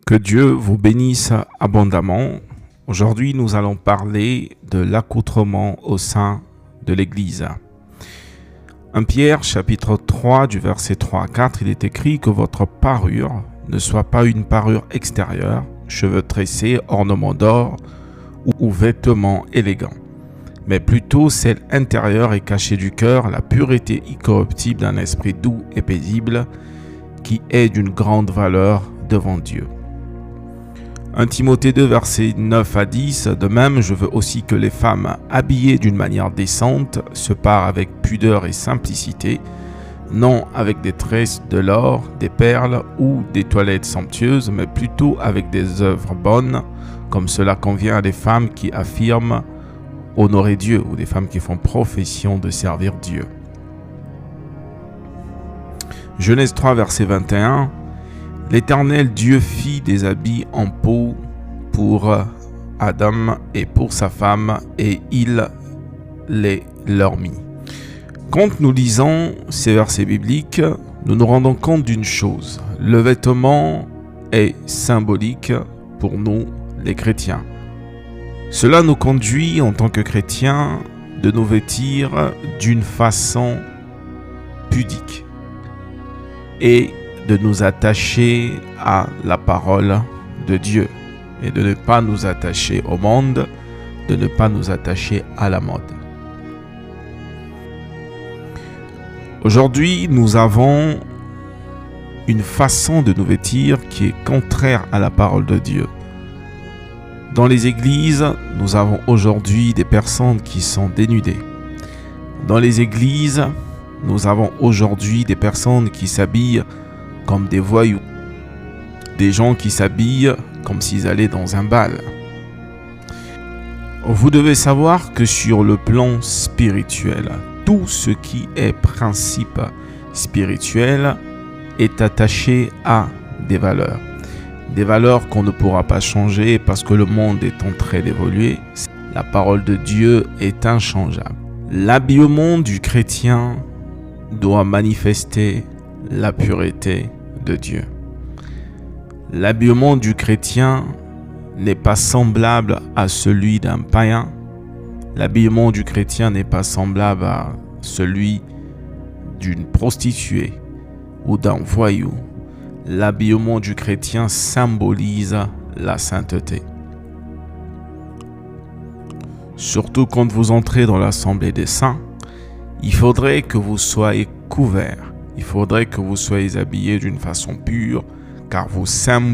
Que Dieu vous bénisse abondamment. Aujourd'hui, nous allons parler de l'accoutrement au sein de l'Église. 1 Pierre, chapitre 3, du verset 3 à 4, il est écrit que votre parure ne soit pas une parure extérieure, cheveux tressés, ornements d'or ou vêtements élégants, mais plutôt celle intérieure et cachée du cœur, la pureté incorruptible d'un esprit doux et paisible, qui est d'une grande valeur devant Dieu. 1 Timothée 2, versets 9 à 10, de même, je veux aussi que les femmes habillées d'une manière décente se parent avec pudeur et simplicité, non avec des tresses de l'or, des perles ou des toilettes somptueuses, mais plutôt avec des œuvres bonnes, comme cela convient à des femmes qui affirment honorer Dieu ou des femmes qui font profession de servir Dieu. Genèse 3, verset 21. L'Éternel Dieu fit des habits en peau pour Adam et pour sa femme, et il les leur mit. Quand nous lisons ces versets bibliques, nous nous rendons compte d'une chose. Le vêtement est symbolique pour nous, les chrétiens. Cela nous conduit, en tant que chrétiens, de nous vêtir d'une façon pudique et de nous attacher à la parole de Dieu et de ne pas nous attacher au monde, de ne pas nous attacher à la mode. Aujourd'hui, nous avons une façon de nous vêtir qui est contraire à la parole de Dieu. Dans les églises, nous avons aujourd'hui des personnes qui sont dénudées. Dans les églises, nous avons aujourd'hui des personnes qui s'habillent comme des voyous, des gens qui s'habillent comme s'ils allaient dans un bal. Vous devez savoir que sur le plan spirituel, tout ce qui est principe spirituel est attaché à des valeurs qu'on ne pourra pas changer parce que le monde est en train d'évoluer. La parole de Dieu est inchangeable. L'habillement du chrétien doit manifester la pureté de Dieu. L'habillement du chrétien n'est pas semblable à celui d'un païen. L'habillement du chrétien n'est pas semblable à celui d'une prostituée ou d'un voyou. L'habillement du chrétien symbolise la sainteté. Surtout quand vous entrez dans l'assemblée des saints, il faudrait que vous soyez couverts. Il faudrait que vous soyez habillés d'une façon pure, car vous symbolisez